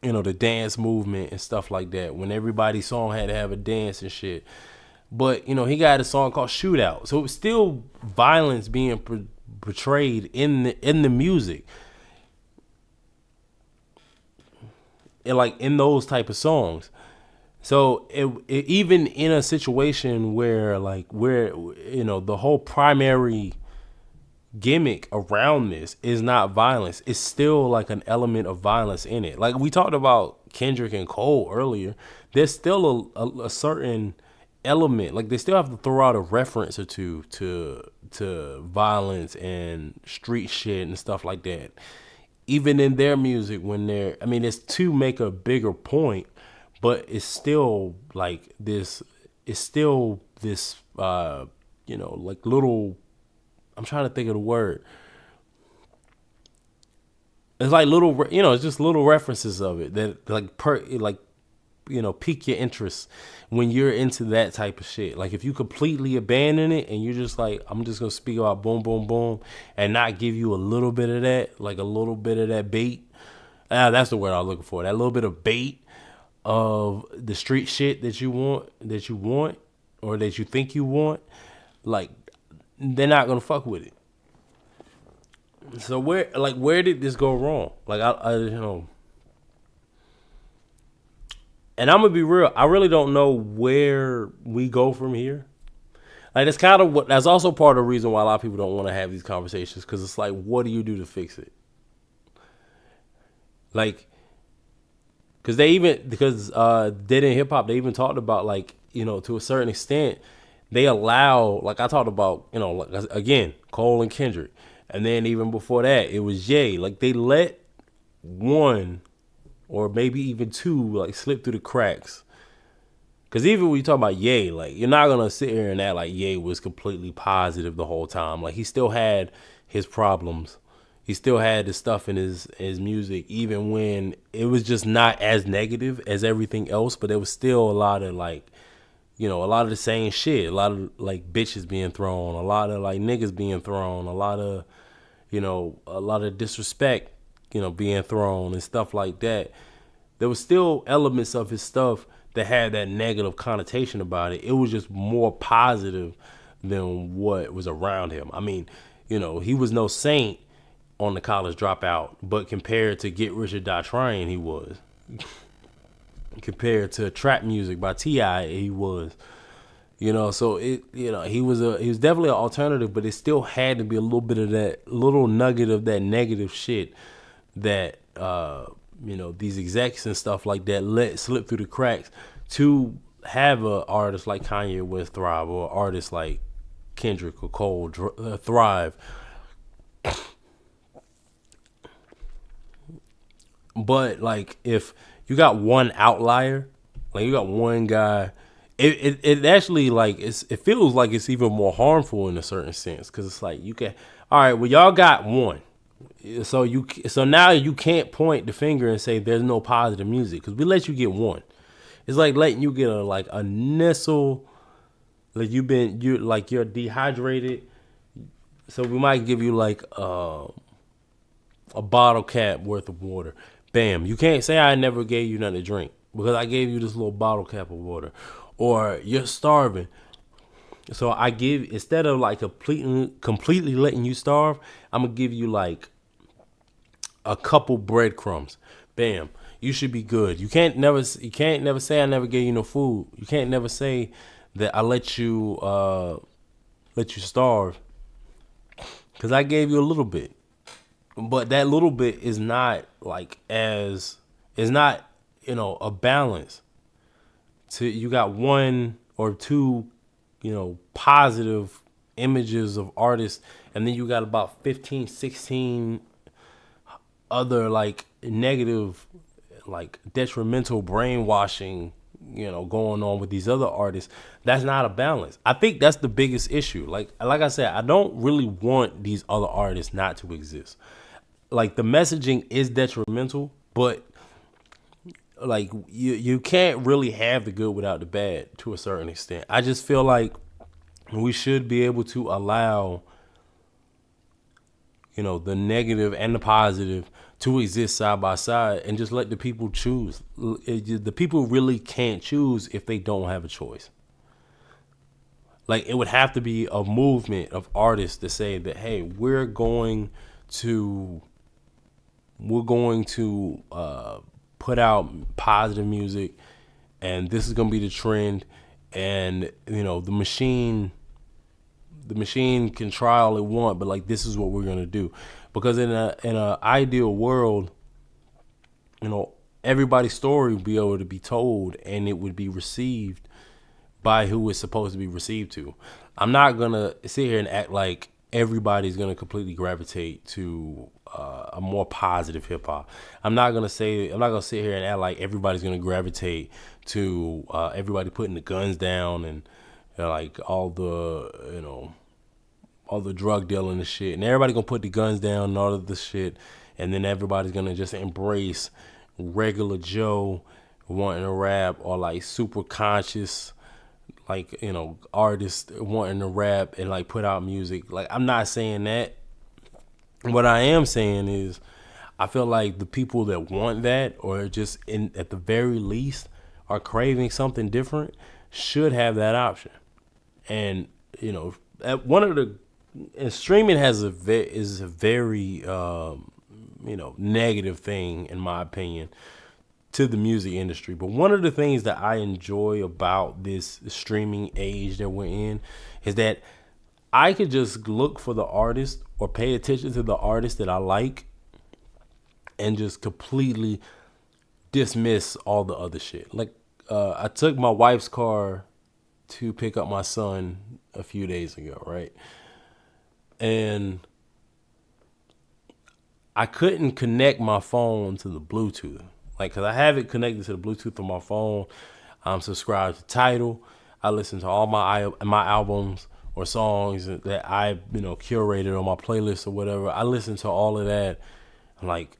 the dance movement and stuff like that. When everybody's song had to have a dance and shit. But, he got a song called Shootout. So it was still violence being portrayed in the music. And like in those type of songs. So it even in a situation where the whole primary gimmick around this is not violence, it's still like an element of violence in it. Like we talked about Kendrick and Cole earlier, there's still a certain element, like they still have to throw out a reference or two to violence and street shit and stuff like that, even in their music. When it's to make a bigger point, but it's still like this, like little, I'm trying to think of the word. It's like little, it's just little references of it that pique your interest when you're into that type of shit. Like if you completely abandon it and you're just like, I'm just gonna speak about boom, boom, boom, and not give you a little bit of that, like a little bit of that bait. That's the word I was looking for. That little bit of bait of the street shit that you want, or that you think you want. Like, they're not gonna fuck with it. So where did this go wrong? Like and I'm gonna be real, I really don't know where we go from here. Like that's also part of the reason why a lot of people don't want to have these conversations, because it's like, what do you do to fix it? Like, because Dead in Hip Hop, they even talked about, like, to a certain extent, they allow, like I talked about, like, again, Cole and Kendrick. And then even before that, it was Ye. Like they let one or maybe even two like slip through the cracks. Because even when you talk about Ye, like you're not gonna sit here and act like Ye was completely positive the whole time. Like he still had his problems. He still had the stuff in his music, even when it was just not as negative as everything else. But there was still a lot of like, a lot of the same shit. A lot of like bitches being thrown. A lot of like niggas being thrown. A lot of, a lot of disrespect, being thrown and stuff like that. There was still elements of his stuff that had that negative connotation about it. It was just more positive than what was around him. I mean, he was no saint on the College Dropout, but compared to Get Rich or Die Trying, he was. Compared to Trap Music by T.I., he was. So he was definitely an alternative, but it still had to be a little bit of that little nugget of that negative shit that these execs and stuff like that let slip through the cracks to have an artist like Kanye West thrive, or artists like Kendrick or Cole thrive. But like if you got one outlier, like you got one guy, it actually like it feels like it's even more harmful in a certain sense, because it's like you can, all right, well y'all got one, so now you can't point the finger and say there's no positive music because we let you get one. It's like letting you get a Nestle, like you're dehydrated, so we might give you like a bottle cap worth of water. Bam, you can't say I never gave you nothing to drink because I gave you this little bottle cap of water. Or you're starving, so I give, instead of like completely letting you starve, I'm gonna give you like a couple breadcrumbs. Bam, you should be good. You can't never say I never gave you no food. You can't never say that I let you starve because I gave you a little bit. But that little bit is not like a balance. You got one or two, positive images of artists, and then you got about 15, 16 other like negative, like detrimental brainwashing, going on with these other artists. That's not a balance. I think that's the biggest issue. Like I said, I don't really want these other artists not to exist. Like the messaging is detrimental, but like you can't really have the good without the bad to a certain extent. I just feel like we should be able to allow the negative and the positive to exist side by side and just let the people choose. The people really can't choose if they don't have a choice. Like it would have to be a movement of artists to say that, hey, we're going to put out positive music, and this is going to be the trend. And the machine can try all it want, but like this is what we're going to do. Because in a ideal world, everybody's story would be able to be told, and it would be received by who it's supposed to be received to. I'm not gonna sit here and act like everybody's gonna completely gravitate to a more positive hip hop. I'm not gonna sit here and act like everybody's gonna gravitate to everybody putting the guns down and like all the drug dealing and shit, and everybody gonna put the guns down and all of this shit, and then everybody's gonna just embrace regular Joe wanting to rap, or like super conscious, like artists wanting to rap and like put out music. Like I'm not saying that. What I am saying is I feel like the people that want that, or just at the very least are craving something different, should have that option. And one of the, and streaming is a very negative thing in my opinion to the music industry. But one of the things that I enjoy about this streaming age that we're in is that I could just look for the artist or pay attention to the artist that I like and just completely dismiss all the other shit. Like I took my wife's car to pick up my son a few days ago, right? And I couldn't connect my phone to the Bluetooth. Like, cause I have it connected to the Bluetooth on my phone. I'm subscribed to Tidal. I listen to all my albums or songs that I curated on my playlist or whatever. I listen to all of that, like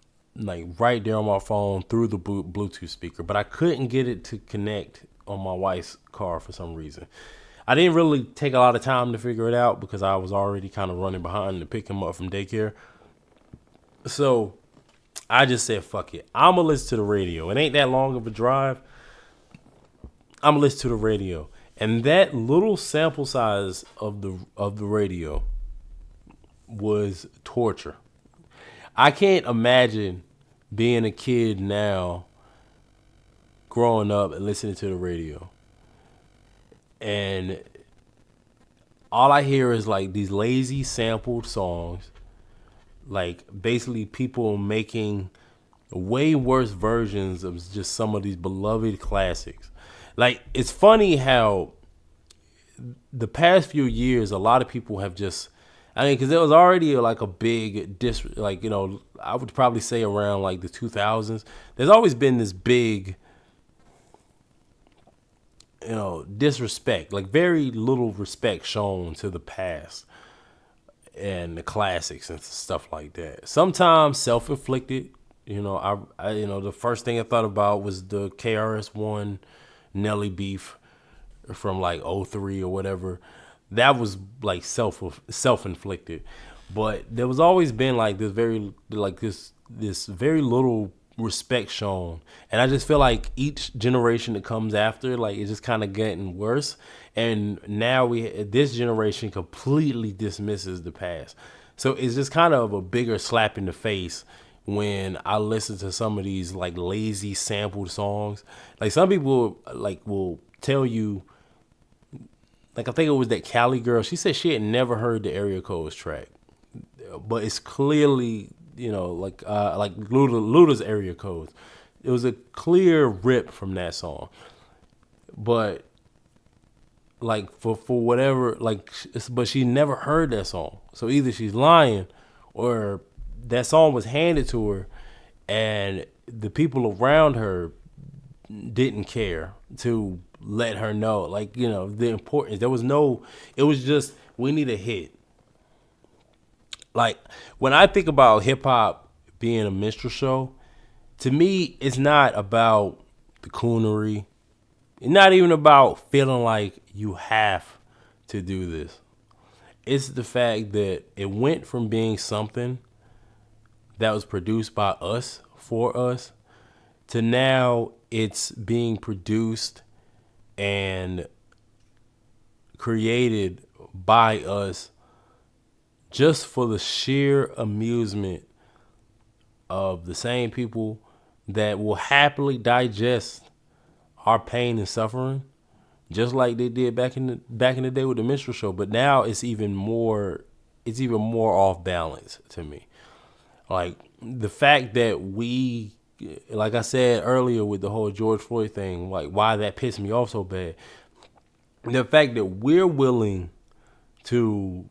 right there on my phone through the Bluetooth speaker. But I couldn't get it to connect on my wife's car for some reason. I didn't really take a lot of time to figure it out because I was already kind of running behind to pick him up from daycare. So I just said, fuck it. I'm going to listen to the radio. It ain't that long of a drive. I'm going to listen to the radio. And that little sample size of the radio was torture. I can't imagine being a kid now, growing up and listening to the radio. And all I hear is like these lazy sampled songs, like basically people making way worse versions of just some of these beloved classics. Like, it's funny how the past few years, a lot of people have just, because there was already like a big I would probably say around like the 2000s, there's always been this big disrespect, like very little respect shown to the past and the classics and stuff like that. Sometimes self-inflicted. The first thing I thought about was the KRS-One Nelly beef from like '03 or whatever. That was like self-inflicted. But there was always been like this very little respect shown, and I just feel like each generation that comes after, like, it's just kind of getting worse. And now this generation completely dismisses the past, so it's just kind of a bigger slap in the face when I listen to some of these like lazy sampled songs. Like, some people will tell you, like, I think it was that Cali girl, she said she had never heard the Area Codes track, but it's clearly like Luda's Area Codes. It was a clear rip from that song, but like for whatever, but she never heard that song. So either she's lying, or that song was handed to her, and the people around her didn't care to let her know, the importance. It was just, we need a hit. Like, when I think about hip hop being a minstrel show, to me, it's not about the coonery. It's not even about feeling like you have to do this. It's the fact that it went from being something that was produced by us, for us, to now it's being produced and created by us just for the sheer amusement of the same people that will happily digest our pain and suffering, just like they did back in the day with the minstrel show. But now it's even more off balance to me. Like, the fact that we, like I said earlier with the whole George Floyd thing, like why that pissed me off so bad, the fact that we're willing to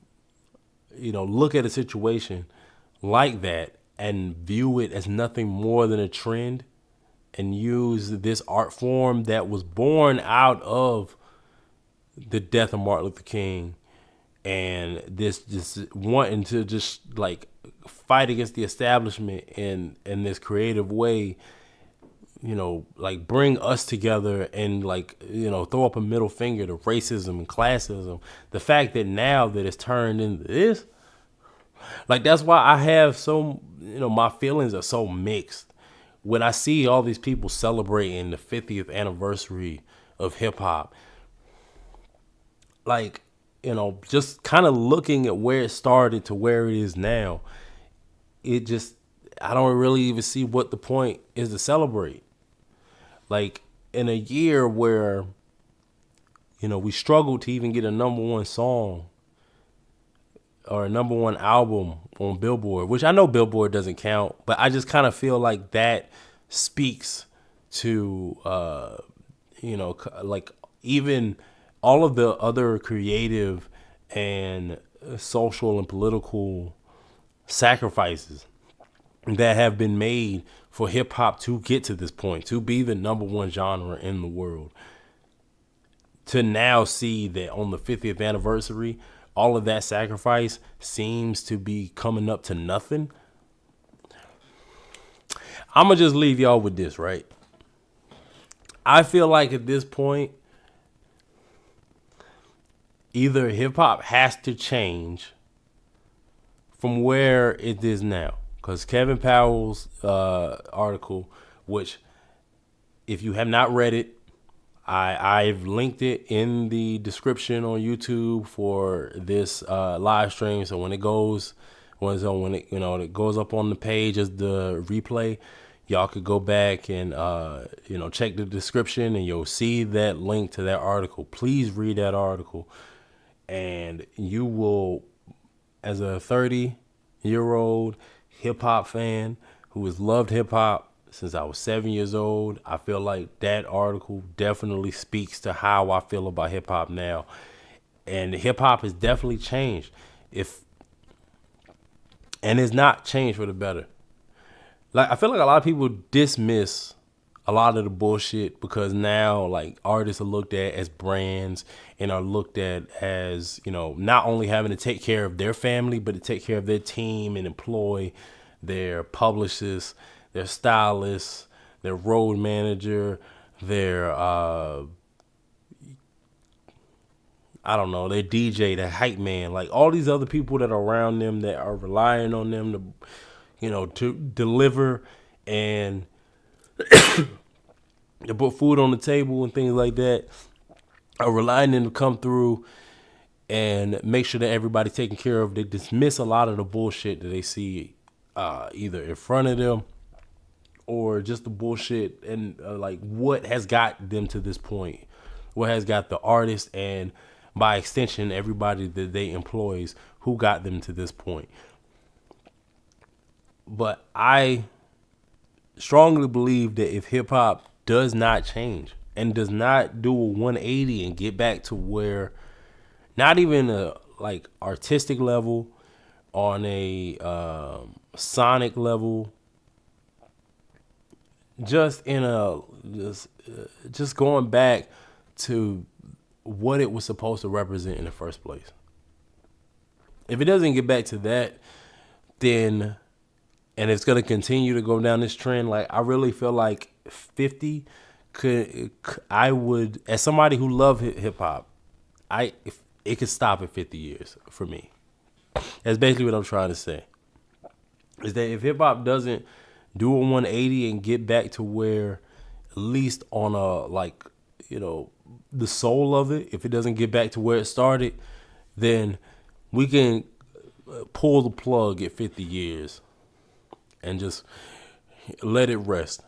look at a situation like that and view it as nothing more than a trend, and use this art form that was born out of the death of Martin Luther King, and this wanting to just like fight against the establishment in this creative way, like bring us together and throw up a middle finger to racism and classism. The fact that now that it's turned into this, like, that's why I have my feelings are so mixed when I see all these people celebrating the 50th anniversary of hip hop. Like, just kind of looking at where it started to where it is now, I don't really even see what the point is to celebrate. Like, in a year where, we struggled to even get a number one song or a number one album on Billboard, which I know Billboard doesn't count, but I just kind of feel like that speaks to, like, even all of the other creative and social and political sacrifices that have been made for hip hop to get to this point, to be the number one genre in the world. To now see that on the 50th anniversary, all of that sacrifice seems to be coming up to nothing. I'm going to just leave y'all with this, right? I feel like at this point, either hip hop has to change from where it is now. Because Kevin Powell's article, which if you have not read it, I've linked it in the description on YouTube for this live stream. So when it goes up on the page as the replay, y'all could go back and check the description, and you'll see that link to that article. Please read that article, and you will, as a 30-year-old hip hop fan who has loved hip hop since I was 7 years old, I feel like that article definitely speaks to how I feel about hip hop now. And hip hop has definitely changed. And it's not changed for the better. Like, I feel like a lot of people dismiss a lot of the bullshit because now, like, artists are looked at as brands and are looked at as, not only having to take care of their family, but to take care of their team and employ their publicists, their stylists, their road manager, their their DJ, their hype man, like all these other people that are around them that are relying on them to deliver and to put food on the table and things like that, are relying on them to come through and make sure that everybody's taken care of. They dismiss a lot of the bullshit that they see either in front of them or just the bullshit and like what has got them to this point, what has got the artist and by extension everybody that they employs who got them to this point. But I strongly believe that if hip hop does not change and does not do a 180 and get back to where, not even a like artistic level, on a sonic level, just going back to what it was supposed to represent in the first place. If it doesn't get back to that, then, and it's going to continue to go down this trend, like I really feel like 50 I would, as somebody who loved hip hop, it could stop at 50 years for me. That's basically what I'm trying to say. Is that if hip hop doesn't do a 180 and get back to where, at least on the soul of it, if it doesn't get back to where it started, then we can pull the plug at 50 years and just let it rest.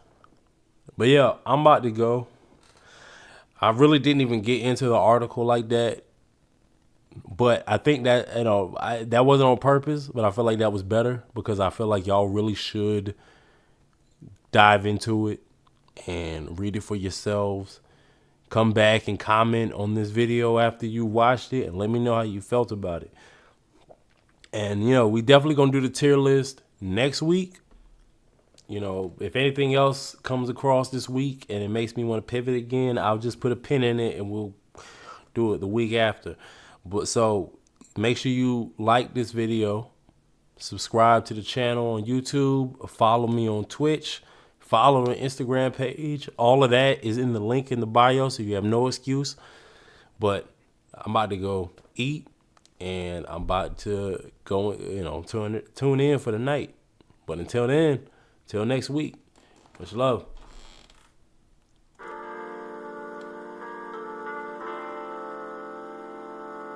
But yeah, I'm about to go. I really didn't even get into the article like that, but I think that that wasn't on purpose, but I feel like that was better because I feel like y'all really should dive into it and read it for yourselves. Come back and comment on this video after you watched it and let me know how you felt about it. And, we definitely going to do the tier list next week. If anything else comes across this week and it makes me want to pivot again, I'll just put a pin in it and we'll do it the week after. But so make sure you like this video, subscribe to the channel on YouTube, follow me on Twitch, follow the Instagram page. All of that is in the link in the bio, so you have no excuse. But I'm about to go eat, and I'm about to go, tune in for the night. But until then, till next week, much love.